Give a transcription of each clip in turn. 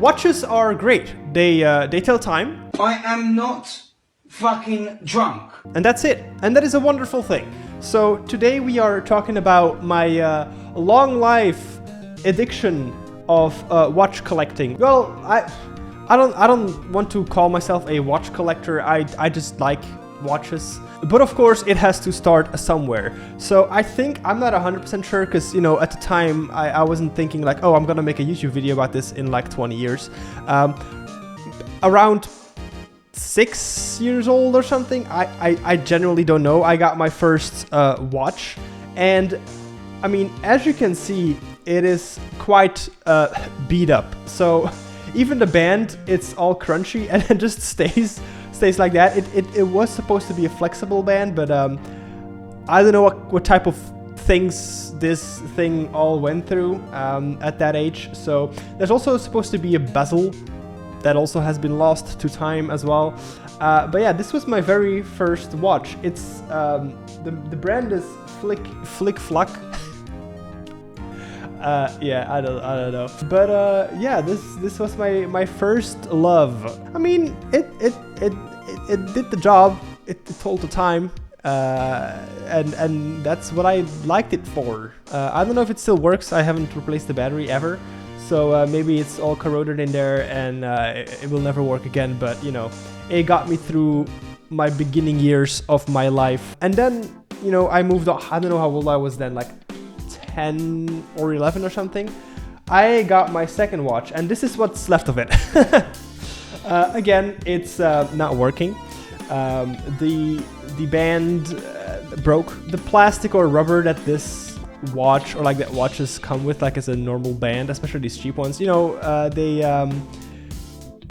watches are great. They tell time. I am not fucking drunk. And that's it. And that is a wonderful thing. So today we are talking about my long life addiction of watch collecting. Well, I don't want to call myself a watch collector. I just like watches. But of course it has to start somewhere. So I think, I'm not 100% sure, because, you know, at the time I wasn't thinking like, oh, I'm gonna make a YouTube video about this in like 20 years. Around 6 years old or something, I generally don't know. I got my first watch, and I mean, as you can see, it is quite beat up. So even the band, it's all crunchy and it just stays like that. It was supposed to be a flexible band, but I don't know what type of things this thing all went through at that age. So there's also supposed to be a bezel that also has been lost to time as well. But yeah, this was my very first watch. It's the brand is Flick Fluck. Yeah, I don't know. But yeah, this was my first love. I mean, it did the job. It told the time. And that's what I liked it for. I don't know if it still works. I haven't replaced the battery ever. So maybe it's all corroded in there and it will never work again. But, you know, it got me through my beginning years of my life. And then, you know, I moved on. I don't know how old I was then, like 10 or 11 or something. I got my second watch, and this is what's left of it. Again, it's not working. The band broke. The plastic or rubber that this watch, or like that watches come with, like as a normal band, especially these cheap ones, you know,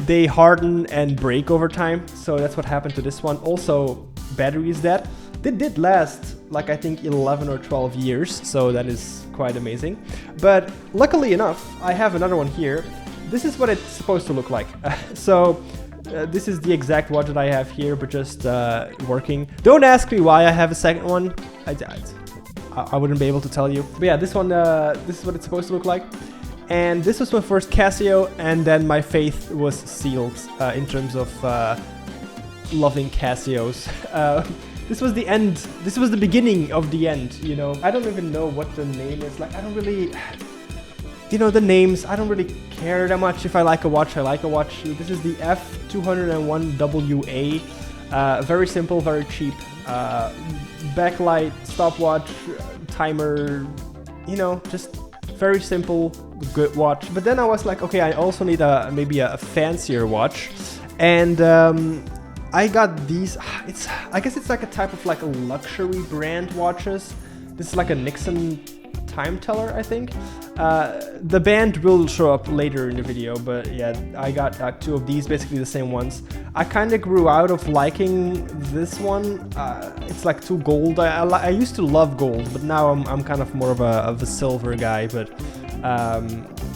they harden and break over time. So that's what happened to this one. Also, battery is dead. It did last like I think 11 or 12 years, so that is quite amazing. But luckily enough, I have another one here. This is what it's supposed to look like. This is the exact watch that I have here, but just working. Don't ask me why I have a second one. I wouldn't be able to tell you. But yeah, this one, this is what it's supposed to look like. And this was my first Casio, and then my fate was sealed in terms of loving Casios. This was the end. This was the beginning of the end, you know. I don't even know what the name is. Like, I don't really... You know, the names, I don't really care that much. If I like a watch, I like a watch. This is the F201WA. Very simple, very cheap. Backlight, stopwatch, timer, you know, just very simple, good watch. But then I was like, okay, I also need maybe a fancier watch. And I got these, I guess it's like a type of like a luxury brand watches. This is like a Nixon time teller, I think. The band will show up later in the video, but yeah, I got two of these, basically the same ones. I kind of grew out of liking this one. It's like too gold. I used to love gold, but now I'm kind of more of a silver guy. But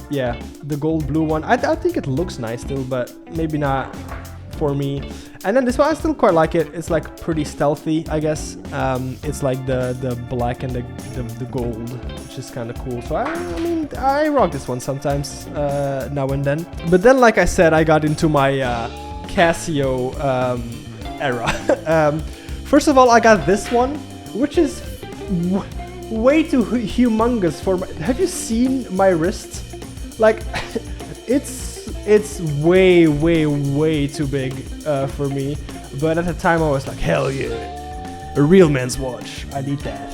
yeah, the gold blue one, I think it looks nice still, but maybe not for me. And then this one, I still quite like it. It's like pretty stealthy, I guess. It's like the black and the gold, which is kind of cool. So I mean, I rock this one sometimes, now and then. But then, like I said, I got into my Casio era. First of all, I got this one, which is way too humongous for my... Have you seen my wrist? Like, it's way too big for me. But at the time I was like, hell yeah, a real man's watch. I need that.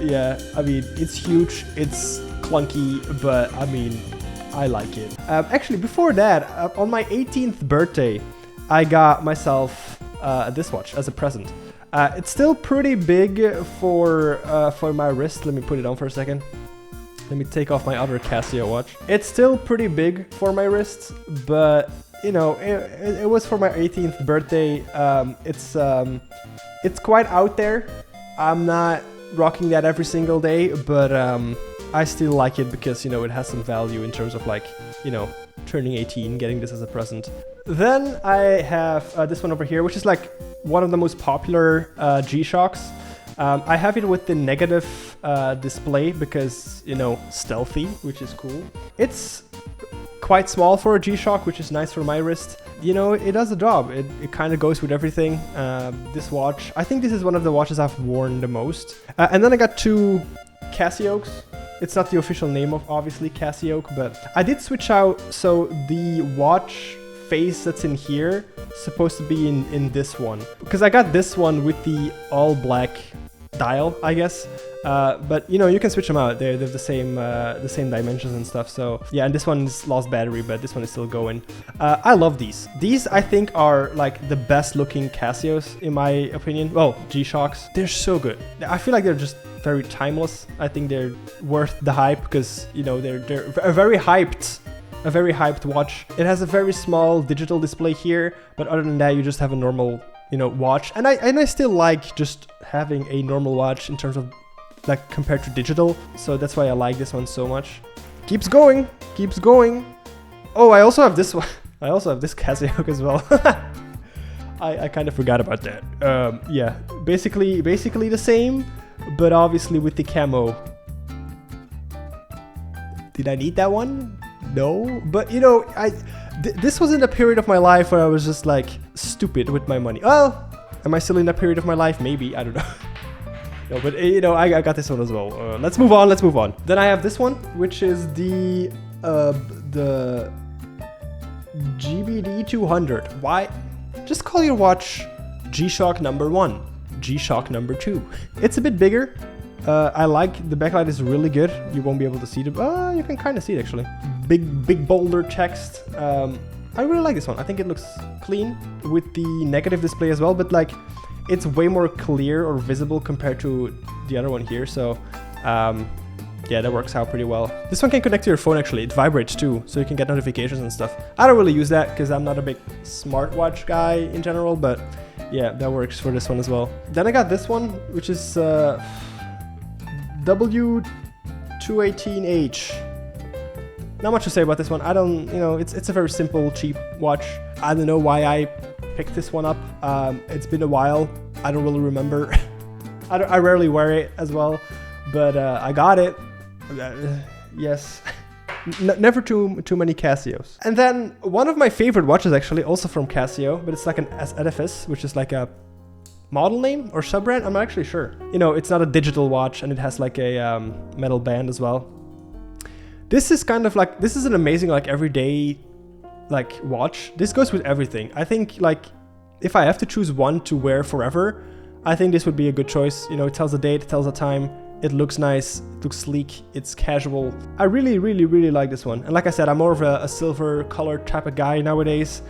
Yeah, I mean, it's huge, it's clunky, but I mean, I like it. Actually, before that, on my 18th birthday, I got myself this watch as a present. It's still pretty big for my wrist. Let me put it on for a second. Let me take off my other Casio watch. It's still pretty big for my wrists, but you know, it was for my 18th birthday. It's quite out there. I'm not rocking that every single day, but I still like it because, you know, it has some value in terms of, like, you know, turning 18, getting this as a present. Then I have this one over here, which is like one of the most popular G-Shocks. I have it with the negative display because, you know, stealthy, which is cool. It's quite small for a G-Shock, which is nice for my wrist. You know, it does the job. It kind of goes with everything. This watch, I think this is one of the watches I've worn the most. And then I got two Casios. It's not the official name of, obviously, Casio, but I did switch out. So the watch face that's in here is supposed to be in this one. Because I got this one with the all black dial, I guess. But you know, you can switch them out. They're the same dimensions and stuff. So yeah, and this one's lost battery, but this one is still going. I love these. These I think are like the best looking Casios in my opinion. Well, G-Shocks. They're so good. I feel like they're just very timeless. I think they're worth the hype because, you know, they're a very hyped watch. It has a very small digital display here, but other than that, you just have a normal, you know, watch. And I still like just having a normal watch in terms of like compared to digital. So that's why I like this one so much. Keeps going. Oh, I also have this one. I also have this Casio as well. I kind of forgot about that. Yeah, basically the same, but obviously with the camo. Did I need that one? No, but you know, this was in a period of my life where I was just like stupid with my money. Oh, am I still in that period of my life? Maybe, I don't know. No, but you know, I got this one as well. Let's move on. Then I have this one, which is the GBD 200. Why? Just call your watch G-Shock number 1, G-Shock number 2. It's a bit bigger. I like the backlight is really good. You won't be able to see it. You can kind of see it actually. Big bolder text. I really like this one. I think it looks clean with the negative display as well, but like it's way more clear or visible compared to the other one here. So yeah, that works out pretty well. This one can connect to your phone actually. It vibrates too, so you can get notifications and stuff. I don't really use that because I'm not a big smartwatch guy in general, but yeah, that works for this one as well. Then I got this one, which is W218H. Not much to say about this one. I don't, you know, it's a very simple, cheap watch. I don't know why I picked this one up. It's been a while. I don't really remember. I rarely wear it as well, but I got it. Yes. Never too many Casios. And then one of my favorite watches actually, also from Casio, but it's like an Edifice, which is like a model name or sub-brand. I'm not actually sure. You know, it's not a digital watch and it has like a metal band as well. This is kind of like, this is an amazing like everyday like watch. This goes with everything. I think like if I have to choose one to wear forever, I think this would be a good choice. You know, it tells the date, it tells the time, it looks nice, it looks sleek, it's casual. I really like this one. And like I said, I'm more of a silver colored type of guy nowadays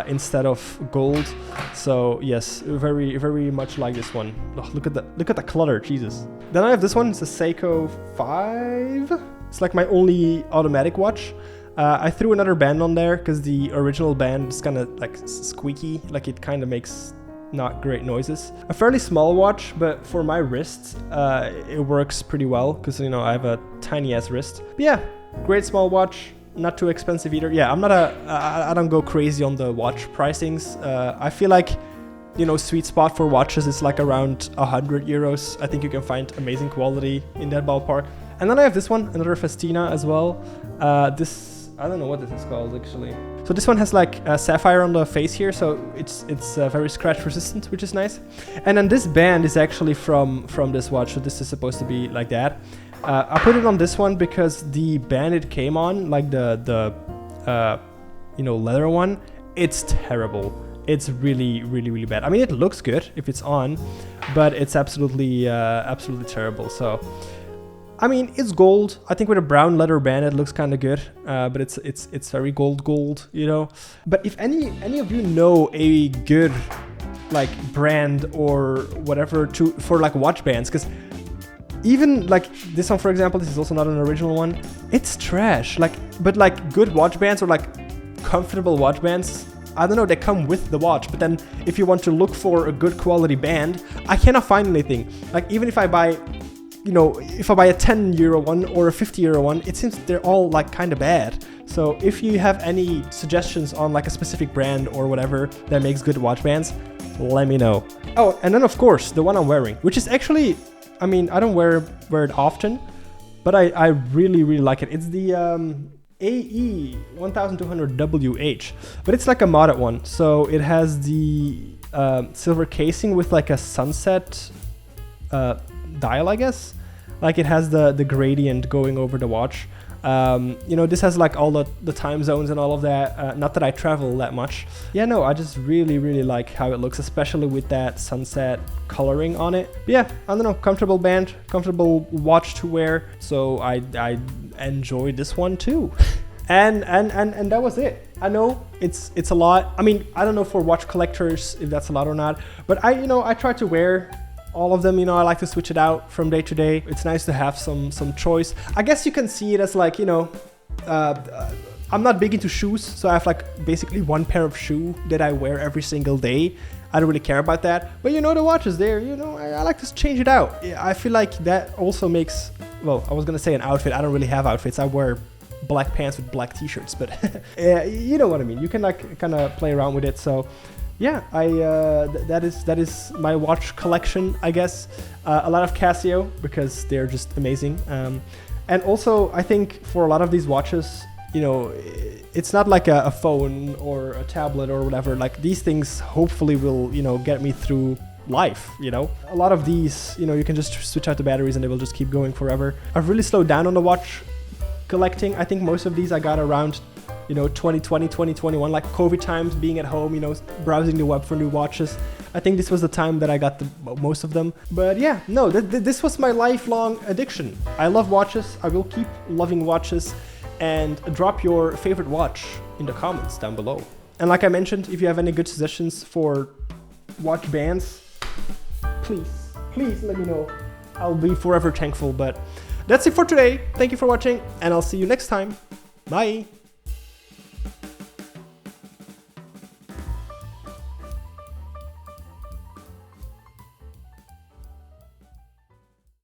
instead of gold. So yes, very much like this one. Oh, look at the clutter, Jesus. Then I have this one. It's a Seiko 5. It's like my only automatic watch. I threw another band on there because the original band is kind of like squeaky, like it kind of makes not great noises. A fairly small watch, but for my wrist, it works pretty well because, you know, I have a tiny ass wrist. But yeah, great small watch, not too expensive either. Yeah, I don't go crazy on the watch pricings. I feel like, you know, sweet spot for watches is like around 100 euros. I think you can find amazing quality in that ballpark. And then I have this one, another Festina as well. This, I don't know what this is called actually. So this one has like a sapphire on the face here, so it's very scratch resistant, which is nice. And then this band is actually from this watch, so this is supposed to be like that. I put it on this one because the band it came on, like the you know, leather one, it's terrible. It's really bad. I mean, it looks good if it's on, but it's absolutely terrible. So I mean, it's gold. I think with a brown leather band, it looks kind of good, but it's very gold, you know. But if any of you know a good like brand or whatever for like watch bands, because even like this one, for example, this is also not an original one. It's trash. Like, but like good watch bands or like comfortable watch bands, I don't know, they come with the watch. But then if you want to look for a good quality band, I cannot find anything. Like even if I buy, you know, if I buy a 10 euro one or a 50 euro one, it seems they're all like kind of bad. So if you have any suggestions on like a specific brand or whatever that makes good watch bands, let me know. Oh, and then of course, the one I'm wearing, which is actually, I mean, I don't wear it often, but I really, really like it. It's the AE 1200WH, but it's like a modded one. So it has the silver casing with like a sunset dial, I guess. Like it has the gradient going over the watch. You know, this has like all the time zones and all of that. Not that I travel that much. Yeah, no, I just really, really like how it looks, especially with that sunset coloring on it. But yeah, I don't know, comfortable band, comfortable watch to wear. So I enjoyed this one too. And that was it. I know it's a lot. I mean, I don't know for watch collectors if that's a lot or not, but I try to wear all of them. You know, I like to switch it out from day to day. It's nice to have some choice. I guess you can see it as like, you know, I'm not big into shoes, so I have like basically one pair of shoe that I wear every single day. I don't really care about that, but you know, the watch is there, you know, I like to change it out. I feel like that also makes, well, I was gonna say an outfit. I don't really have outfits. I wear black pants with black t-shirts, but you know what I mean. You can like kind of play around with it. So yeah, that is my watch collection, I guess. A lot of Casio because they're just amazing. And also I think for a lot of these watches, you know, it's not like a phone or a tablet or whatever. Like these things hopefully will, you know, get me through life, you know. A lot of these, you know, you can just switch out the batteries and they will just keep going forever. I've really slowed down on the watch collecting. I think most of these I got around, you know, 2020, 2021, like COVID times, being at home, you know, browsing the web for new watches. I think this was the time that I got most of them. But yeah, no, this was my lifelong addiction. I love watches. I will keep loving watches. And drop your favorite watch in the comments down below. And like I mentioned, if you have any good suggestions for watch bands, please let me know. I'll be forever thankful. But that's it for today. Thank you for watching, and I'll see you next time. Bye.